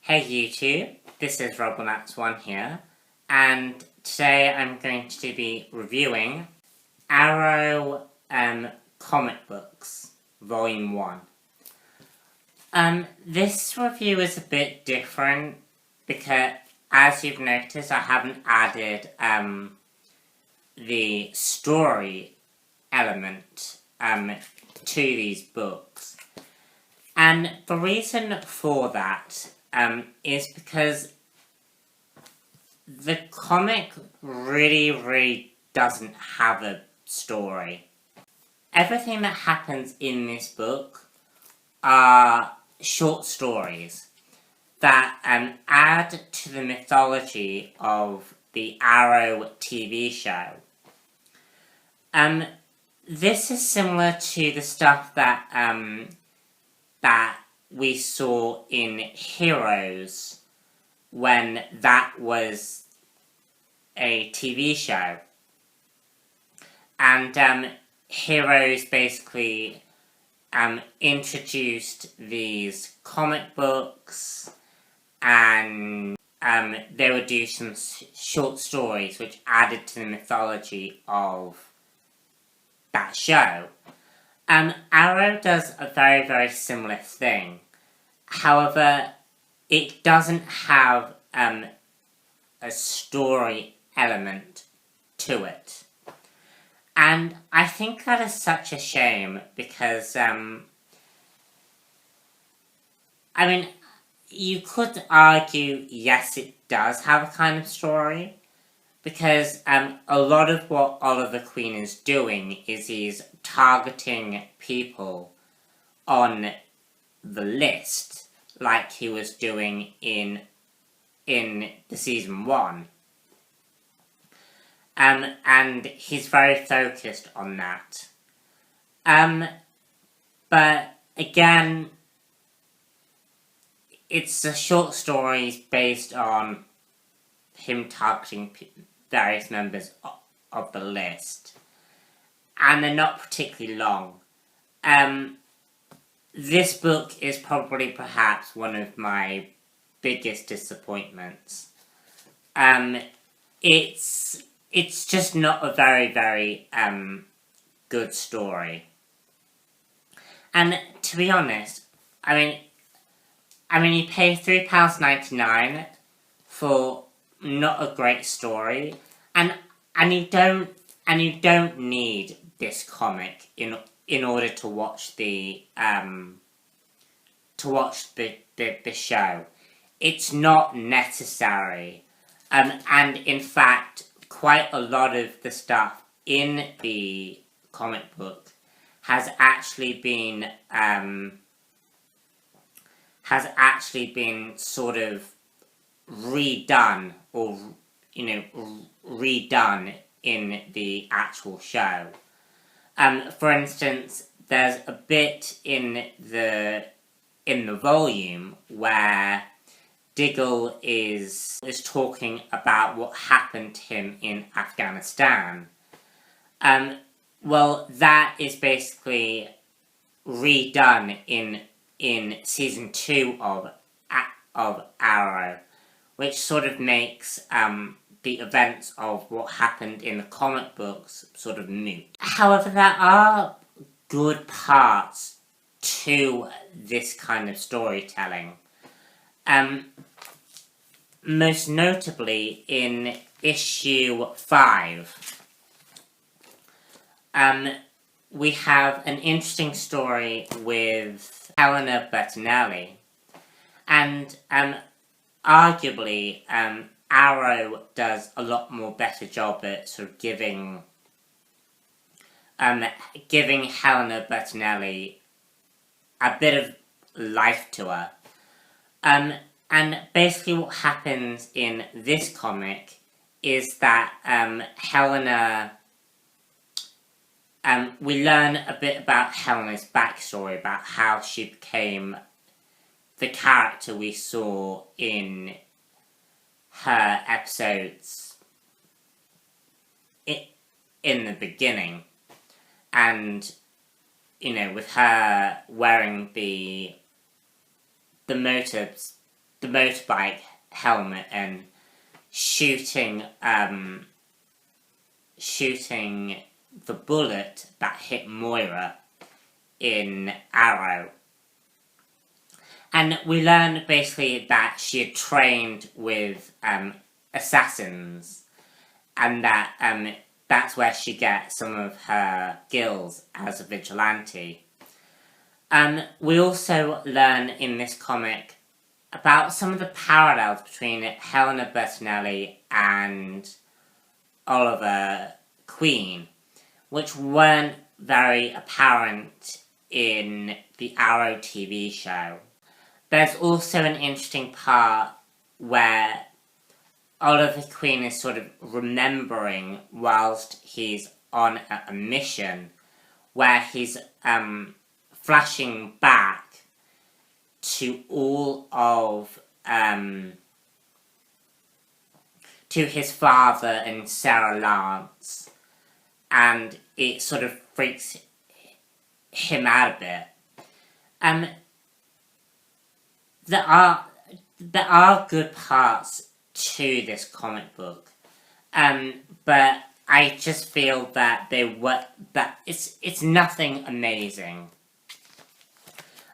Hey YouTube, this is Roblomax1 here, and today I'm going to be reviewing Arrow Comic Books, Volume 1. This review is a bit different because, as you've noticed, I haven't added the story element to these books. And the reason for that is because the comic really doesn't have a story. Everything that happens in this book are short stories that add to the mythology of the Arrow TV show. This is similar to the stuff that that we saw in Heroes when that was a TV show. And Heroes basically introduced these comic books, and they would do some short stories which added to the mythology of that show. Arrow does a very similar thing. However, it doesn't have a story element to it. And I think that is such a shame because, you could argue, yes, it does have a kind of story, because a lot of what Oliver Queen is doing is he's targeting people on the list, like he was doing in the season 1. And he's very focused on that. But again, it's the short stories based on him targeting various members of the list, and they're not particularly long. This book is probably perhaps one of my biggest disappointments. It's just not a very good story. And to be honest, you pay £3.99 for not a great story, and you don't need this comic in order to watch the show. It's not necessary, and in fact, quite a lot of the stuff in the comic book has actually been sort of redone, or redone in the actual show. For instance, there's a bit in the volume where Diggle is talking about what happened to him in Afghanistan. Well, that is basically redone in season 2 of Arrow, which sort of makes the events of what happened in the comic books sort of moot. However, there are good parts to this kind of storytelling. Most notably in issue 5, we have an interesting story with Helena Bertinelli, and arguably Arrow does a lot more better job at sort of giving Helena Bertinelli a bit of life to her. And basically what happens in this comic is that Helena, we learn a bit about Helena's backstory, about how she became the character we saw in her episodes in the beginning. And, with her wearing the motives the motorbike helmet and shooting the bullet that hit Moira in Arrow. And we learn basically that she had trained with assassins, and that that's where she gets some of her skills as a vigilante. We also learn in this comic about some of the parallels between Helena Bertinelli and Oliver Queen, which weren't very apparent in the Arrow TV show. There's also an interesting part where Oliver Queen is sort of remembering whilst he's on a mission, where he's flashing back to all of to his father and Sarah Lance, and it sort of freaks him out a bit. There are good parts to this comic book, but I just feel that it's nothing amazing.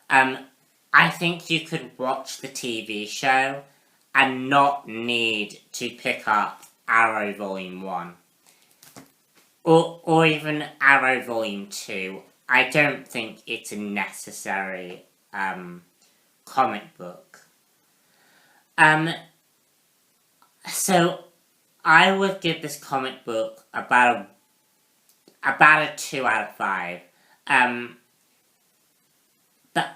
I think you could watch the TV show and not need to pick up Arrow Volume 1. Or even Arrow Volume 2. I don't think it's a necessary comic book. So I would give this comic book about a 2 out of 5. But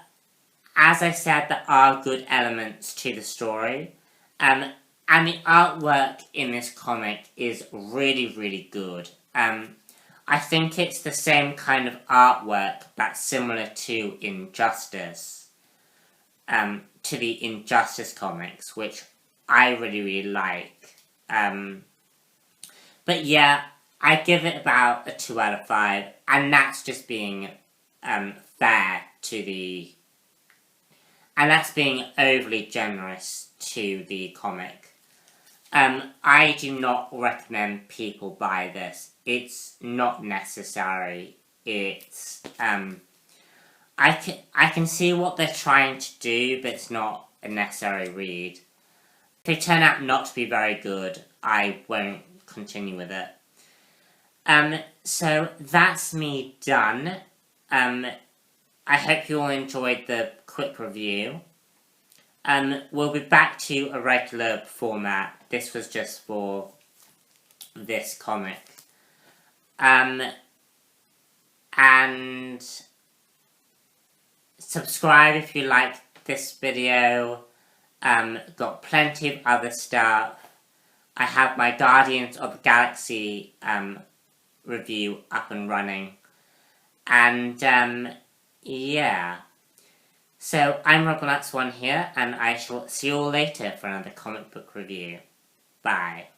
as I said, there are good elements to the story. And the artwork in this comic is really, really good. I think it's the same kind of artwork that's similar to Injustice. To the Injustice comics, which I really, really like. But yeah, I give it about a 2 out of 5, and that's just being fair to the... And that's being overly generous to the comic. I do not recommend people buy this. It's not necessary. It's... I can see what they're trying to do, but it's not a necessary read. If they turn out not to be very good, I won't continue with it. So that's me done. I hope you all enjoyed the quick review. We'll be back to a regular format. This was just for this comic. And subscribe if you like this video. Got plenty of other stuff. I have my Guardians of the Galaxy review up and running. And yeah. So I'm RobinX1 here, and I shall see you all later for another comic book review. Bye.